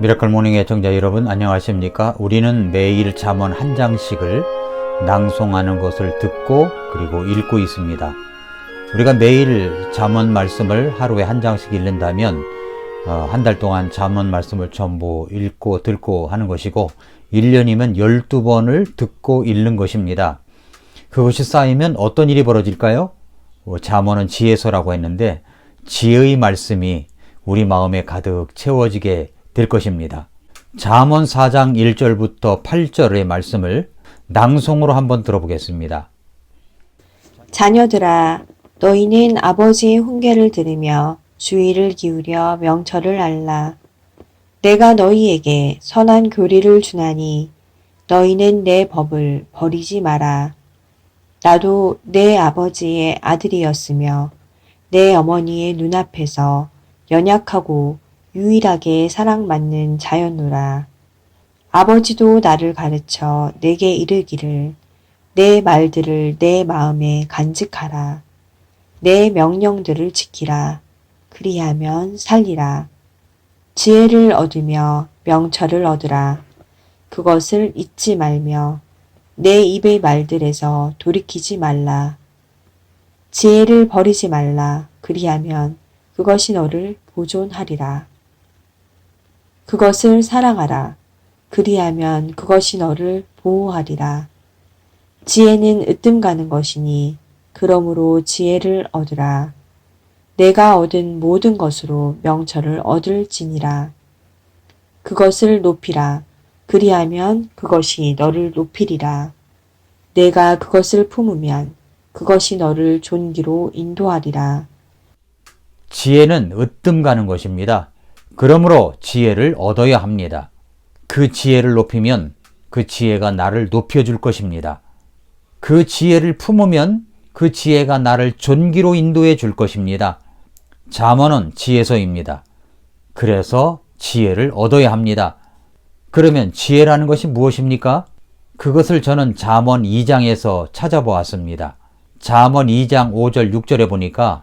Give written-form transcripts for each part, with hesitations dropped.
미라클 모닝 애청자 여러분 안녕하십니까? 우리는 매일 잠언 한 장씩을 낭송하는 것을 듣고 그리고 읽고 있습니다. 우리가 매일 잠언 말씀을 하루에 한 장씩 읽는다면 한 달 동안 잠언 말씀을 전부 읽고 듣고 하는 것이고 1년이면 12번을 듣고 읽는 것입니다. 그것이 쌓이면 어떤 일이 벌어질까요? 잠언은 지혜서라고 했는데 지혜의 말씀이 우리 마음에 가득 채워지게 될 것입니다. 잠언 4장 1절부터 8절의 말씀을 낭송으로 한번 들어보겠습니다. 자녀들아, 너희는 아버지의 훈계를 들으며 주의를 기울여 명철을 알라. 내가 너희에게 선한 교리를 주나니 너희는 내 법을 버리지 마라. 나도 내 아버지의 아들이었으며 내 어머니의 눈앞에서 연약하고 유일하게 사랑받는 자였노라. 아버지도 나를 가르쳐 내게 이르기를 내 말들을 내 마음에 간직하라. 내 명령들을 지키라. 그리하면 살리라. 지혜를 얻으며 명철을 얻으라. 그것을 잊지 말며 내 입의 말들에서 돌이키지 말라. 지혜를 버리지 말라. 그리하면 그것이 너를 보존하리라. 그것을 사랑하라. 그리하면 그것이 너를 보호하리라. 지혜는 으뜸 가는 것이니 그러므로 지혜를 얻으라. 내가 얻은 모든 것으로 명철을 얻을지니라. 그것을 높이라. 그리하면 그것이 너를 높이리라. 내가 그것을 품으면 그것이 너를 존귀로 인도하리라. 지혜는 으뜸 가는 것입니다. 그러므로 지혜를 얻어야 합니다. 그 지혜를 높이면 그 지혜가 나를 높여줄 것입니다. 그 지혜를 품으면 그 지혜가 나를 존귀로 인도해 줄 것입니다. 잠언은 지혜서입니다. 그래서 지혜를 얻어야 합니다. 그러면 지혜라는 것이 무엇입니까? 그것을 저는 잠언 2장에서 찾아보았습니다. 잠언 2장 5절 6절에 보니까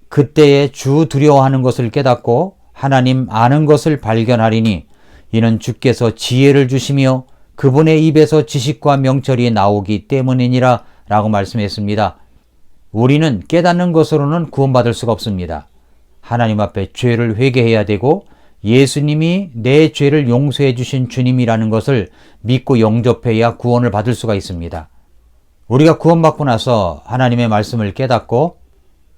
그때에 주 두려워하는 것을 깨닫고 하나님 아는 것을 발견하리니 이는 주께서 지혜를 주시며 그분의 입에서 지식과 명철이 나오기 때문이니라 라고 말씀했습니다. 우리는 깨닫는 것으로는 구원받을 수가 없습니다. 하나님 앞에 죄를 회개해야 되고 예수님이 내 죄를 용서해 주신 주님이라는 것을 믿고 영접해야 구원을 받을 수가 있습니다. 우리가 구원받고 나서 하나님의 말씀을 깨닫고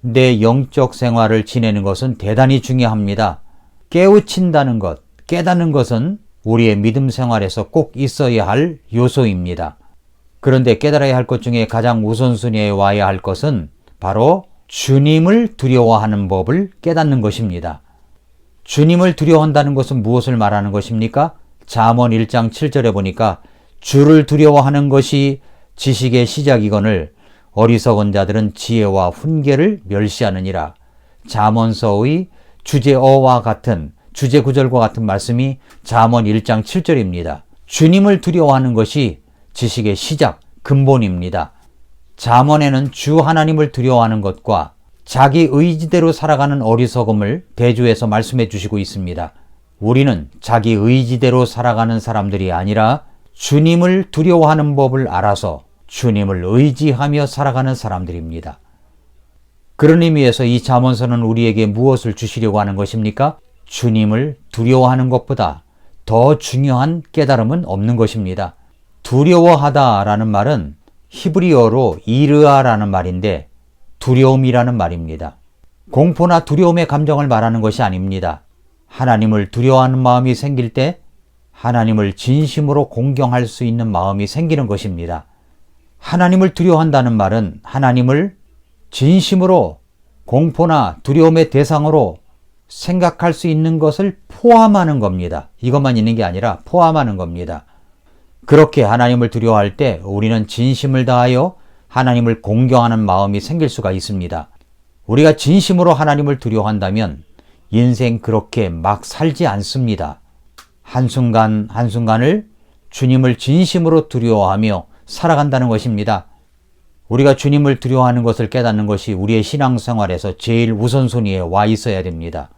내 영적 생활을 지내는 것은 대단히 중요합니다. 깨우친다는 것, 깨닫는 것은 우리의 믿음 생활에서 꼭 있어야 할 요소입니다. 그런데 깨달아야 할 것 중에 가장 우선순위에 와야 할 것은 바로 주님을 두려워하는 법을 깨닫는 것입니다. 주님을 두려워한다는 것은 무엇을 말하는 것입니까? 잠언 1장 7절에 보니까 주를 두려워하는 것이 지식의 시작이거늘 어리석은 자들은 지혜와 훈계를 멸시하느니라. 잠언서의 주제어와 같은 주제구절과 같은 말씀이 잠언 1장 7절입니다. 주님을 두려워하는 것이 지식의 시작, 근본입니다. 잠언에는 주 하나님을 두려워하는 것과 자기 의지대로 살아가는 어리석음을 대조해서 말씀해 주시고 있습니다. 우리는 자기 의지대로 살아가는 사람들이 아니라 주님을 두려워하는 법을 알아서 주님을 의지하며 살아가는 사람들입니다. 그런 의미에서 이 잠언서는 우리에게 무엇을 주시려고 하는 것입니까? 주님을 두려워하는 것보다 더 중요한 깨달음은 없는 것입니다. 두려워하다라는 말은 히브리어로 이르아라는 말인데 두려움이라는 말입니다. 공포나 두려움의 감정을 말하는 것이 아닙니다. 하나님을 두려워하는 마음이 생길 때 하나님을 진심으로 공경할 수 있는 마음이 생기는 것입니다. 하나님을 두려워한다는 말은 하나님을 진심으로 공포나 두려움의 대상으로 생각할 수 있는 것을 포함하는 겁니다. 이것만 있는 게 아니라 포함하는 겁니다. 그렇게 하나님을 두려워할 때 우리는 진심을 다하여 하나님을 공경하는 마음이 생길 수가 있습니다. 우리가 진심으로 하나님을 두려워한다면 인생 그렇게 막 살지 않습니다. 한순간 한순간을 주님을 진심으로 두려워하며 살아간다는 것입니다. 우리가 주님을 두려워하는 것을 깨닫는 것이 우리의 신앙생활에서 제일 우선순위에 와 있어야 됩니다.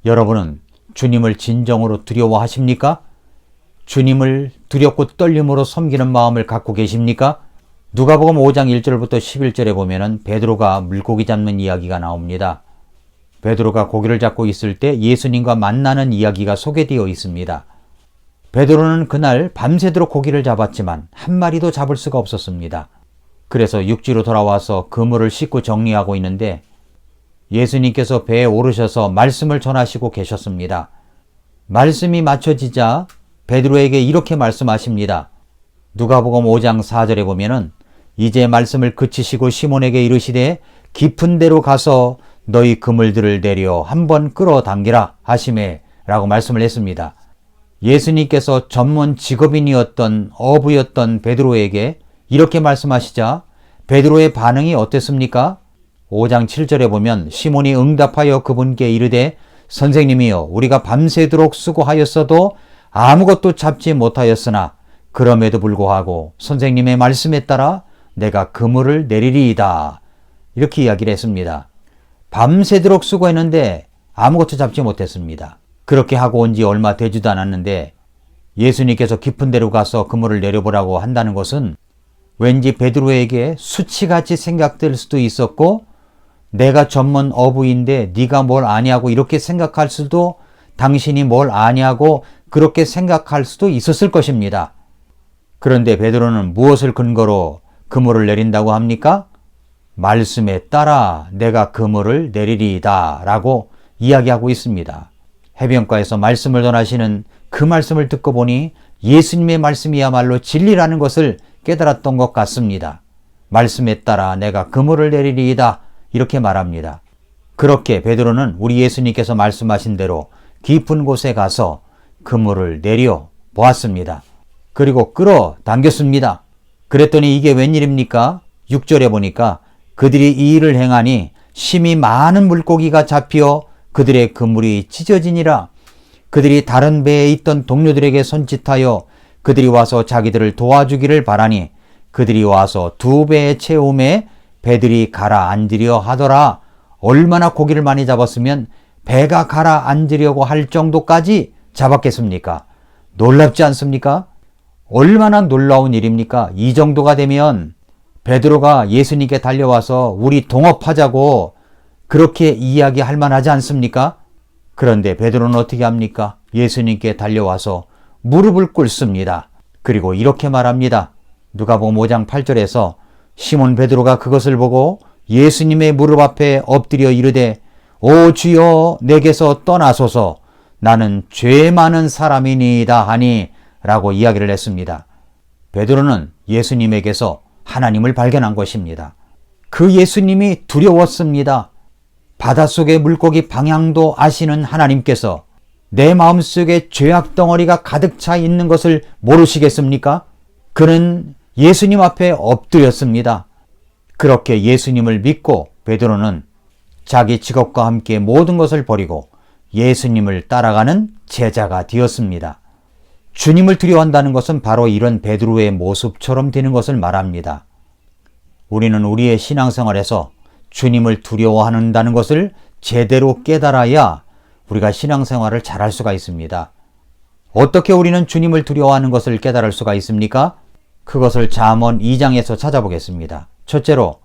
여러분은 주님을 진정으로 두려워하십니까? 주님을 두렵고 떨림으로 섬기는 마음을 갖고 계십니까? 누가복음 5장 1절부터 11절에 보면은 베드로가 물고기 잡는 이야기가 나옵니다. 베드로가 고기를 잡고 있을 때 예수님과 만나는 이야기가 소개되어 있습니다. 베드로는 그날 밤새도록 고기를 잡았지만 한 마리도 잡을 수가 없었습니다. 그래서 육지로 돌아와서 그물을 씻고 정리하고 있는데 예수님께서 배에 오르셔서 말씀을 전하시고 계셨습니다. 말씀이 맞춰지자 베드로에게 이렇게 말씀하십니다. 누가복음 5장 4절에 보면은 이제 말씀을 그치시고 시몬에게 이르시되 깊은 데로 가서 너희 그물들을 내려 한번 끌어당기라 하시매 라고 말씀을 했습니다. 예수님께서 전문 직업인이었던 어부였던 베드로에게 이렇게 말씀하시자 베드로의 반응이 어땠습니까? 5장 7절에 보면 시몬이 응답하여 그분께 이르되 선생님이여 우리가 밤새도록 수고하였어도 아무것도 잡지 못하였으나 그럼에도 불구하고 선생님의 말씀에 따라 내가 그물을 내리리이다. 이렇게 이야기를 했습니다. 밤새도록 수고했는데 아무것도 잡지 못했습니다. 그렇게 하고 온 지 얼마 되지도 않았는데 예수님께서 깊은 데로 가서 그물을 내려보라고 한다는 것은 왠지 베드로에게 수치같이 생각될 수도 있었고 내가 전문 어부인데 네가 뭘 아냐고 이렇게 생각할 수도 당신이 뭘 아냐고 그렇게 생각할 수도 있었을 것입니다. 그런데 베드로는 무엇을 근거로 그물을 내린다고 합니까? 말씀에 따라 내가 그물을 내리리이다 라고 이야기하고 있습니다. 해변가에서 말씀을 전하시는 그 말씀을 듣고 보니 예수님의 말씀이야말로 진리라는 것을 깨달았던 것 같습니다. 말씀에 따라 내가 그물을 내리리이다 이렇게 말합니다. 그렇게 베드로는 우리 예수님께서 말씀하신 대로 깊은 곳에 가서 그물을 내려 보았습니다. 그리고 끌어당겼습니다. 그랬더니 이게 웬일입니까? 6절에 보니까 그들이 이 일을 행하니 심히 많은 물고기가 잡혀 그들의 그물이 찢어지니라. 그들이 다른 배에 있던 동료들에게 손짓하여 그들이 와서 자기들을 도와주기를 바라니 그들이 와서 두 배의 채움에 배들이 가라앉으려 하더라. 얼마나 고기를 많이 잡았으면 배가 가라앉으려고 할 정도까지 잡았겠습니까? 놀랍지 않습니까? 얼마나 놀라운 일입니까? 이 정도가 되면 베드로가 예수님께 달려와서 우리 동업하자고 그렇게 이야기할 만하지 않습니까? 그런데 베드로는 어떻게 합니까? 예수님께 달려와서 무릎을 꿇습니다. 그리고 이렇게 말합니다. 누가복음 5장 8절에서 시몬 베드로가 그것을 보고 예수님의 무릎 앞에 엎드려 이르되 오 주여 내게서 떠나소서 나는 죄 많은 사람이니이다 하니 라고 이야기를 했습니다. 베드로는 예수님에게서 하나님을 발견한 것입니다. 그 예수님이 두려웠습니다. 바닷속의 물고기 방향도 아시는 하나님께서 내 마음속에 죄악 덩어리가 가득 차 있는 것을 모르시겠습니까? 그는 예수님 앞에 엎드렸습니다. 그렇게 예수님을 믿고 베드로는 자기 직업과 함께 모든 것을 버리고 예수님을 따라가는 제자가 되었습니다. 주님을 두려워한다는 것은 바로 이런 베드로의 모습처럼 되는 것을 말합니다. 우리는 우리의 신앙생활에서 주님을 두려워한다는 것을 제대로 깨달아야 우리가 신앙생활을 잘할 수가 있습니다. 어떻게 우리는 주님을 두려워하는 것을 깨달을 수가 있습니까? 그것을 잠언 2장에서 찾아보겠습니다. 첫째로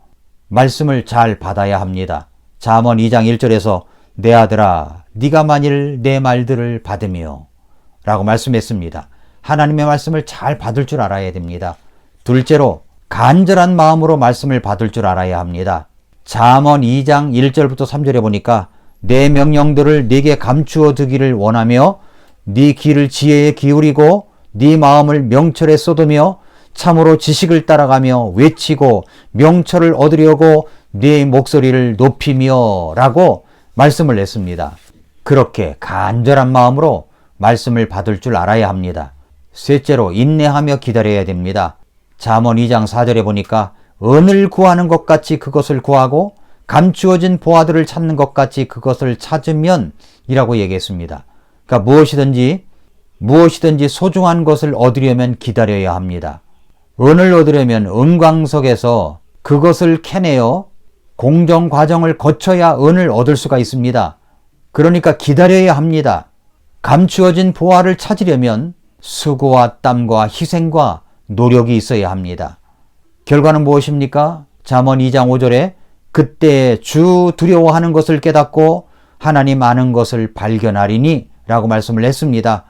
말씀을 잘 받아야 합니다. 잠언 2장 1절에서 내 아들아 네가 만일 내 말들을 받으며 라고 말씀했습니다. 하나님의 말씀을 잘 받을 줄 알아야 됩니다. 둘째로 간절한 마음으로 말씀을 받을 줄 알아야 합니다. 잠언 2장 1절부터 3절에 보니까 내 명령들을 네게 감추어 두기를 원하며 네 귀를 지혜에 기울이고 네 마음을 명철에 쏟으며 참으로 지식을 따라가며 외치고 명철을 얻으려고 네 목소리를 높이며 라고 말씀을 냈습니다. 그렇게 간절한 마음으로 말씀을 받을 줄 알아야 합니다. 셋째로 인내하며 기다려야 됩니다. 잠언 2장 4절에 보니까 은을 구하는 것 같이 그것을 구하고 감추어진 보화들을 찾는 것 같이 그것을 찾으면 이라고 얘기했습니다. 그러니까 무엇이든지 소중한 것을 얻으려면 기다려야 합니다. 은을 얻으려면 은광석에서 그것을 캐내어 공정 과정을 거쳐야 은을 얻을 수가 있습니다. 그러니까 기다려야 합니다. 감추어진 보화를 찾으려면 수고와 땀과 희생과 노력이 있어야 합니다. 결과는 무엇입니까? 잠언 2장 5절에 그때 주 두려워하는 것을 깨닫고 하나님 아는 것을 발견하리니 라고 말씀을 했습니다.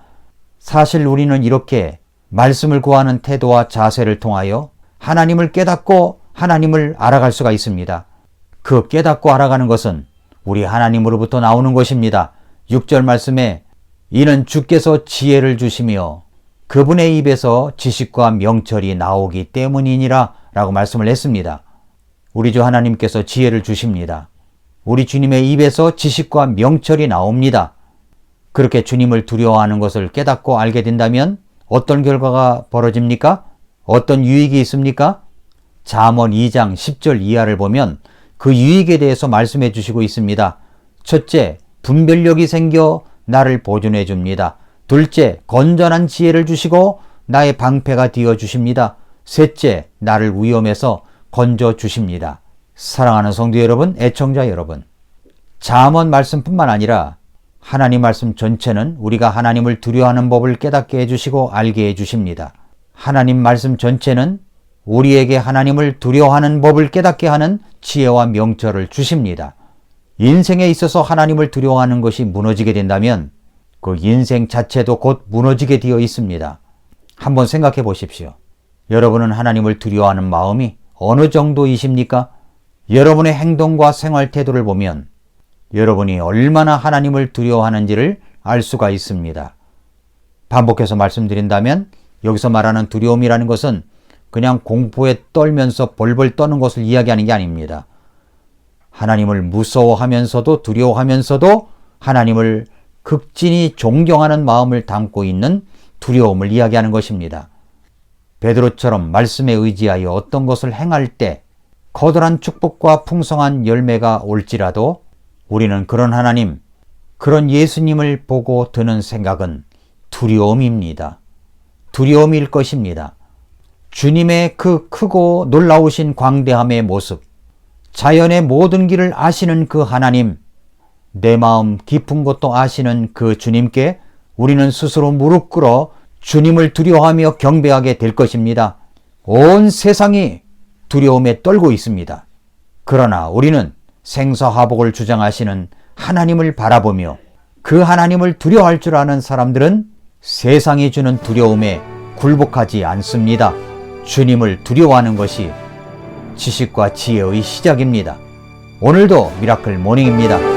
사실 우리는 이렇게 말씀을 구하는 태도와 자세를 통하여 하나님을 깨닫고 하나님을 알아갈 수가 있습니다. 그 깨닫고 알아가는 것은 우리 하나님으로부터 나오는 것입니다. 6절 말씀에 이는 주께서 지혜를 주시며 그분의 입에서 지식과 명철이 나오기 때문이니라 라고 말씀을 했습니다. 우리 주 하나님께서 지혜를 주십니다. 우리 주님의 입에서 지식과 명철이 나옵니다. 그렇게 주님을 두려워하는 것을 깨닫고 알게 된다면 어떤 결과가 벌어집니까? 어떤 유익이 있습니까? 잠언 2장 10절 이하를 보면 그 유익에 대해서 말씀해 주시고 있습니다. 첫째, 분별력이 생겨 나를 보존해 줍니다. 둘째, 건전한 지혜를 주시고 나의 방패가 되어 주십니다. 셋째, 나를 위험에서 건져 주십니다. 사랑하는 성도 여러분, 애청자 여러분, 잠언 말씀뿐만 아니라 하나님 말씀 전체는 우리가 하나님을 두려워하는 법을 깨닫게 해주시고 알게 해주십니다. 하나님 말씀 전체는 우리에게 하나님을 두려워하는 법을 깨닫게 하는 지혜와 명철을 주십니다. 인생에 있어서 하나님을 두려워하는 것이 무너지게 된다면 그 인생 자체도 곧 무너지게 되어 있습니다. 한번 생각해 보십시오. 여러분은 하나님을 두려워하는 마음이 어느 정도이십니까? 여러분의 행동과 생활 태도를 보면 여러분이 얼마나 하나님을 두려워하는지를 알 수가 있습니다. 반복해서 말씀드린다면 여기서 말하는 두려움이라는 것은 그냥 공포에 떨면서 벌벌 떠는 것을 이야기하는 게 아닙니다. 하나님을 무서워하면서도 두려워하면서도 하나님을 극진히 존경하는 마음을 담고 있는 두려움을 이야기하는 것입니다. 베드로처럼 말씀에 의지하여 어떤 것을 행할 때 커다란 축복과 풍성한 열매가 올지라도 우리는 그런 하나님, 그런 예수님을 보고 드는 생각은 두려움입니다. 두려움일 것입니다. 주님의 그 크고 놀라우신 광대함의 모습, 자연의 모든 길을 아시는 그 하나님, 내 마음 깊은 것도 아시는 그 주님께 우리는 스스로 무릎 꿇어 주님을 두려워하며 경배하게 될 것입니다. 온 세상이 두려움에 떨고 있습니다. 그러나 우리는 생사화복을 주장하시는 하나님을 바라보며 그 하나님을 두려워할 줄 아는 사람들은 세상이 주는 두려움에 굴복하지 않습니다. 주님을 두려워하는 것이 지식과 지혜의 시작입니다. 오늘도 미라클 모닝입니다.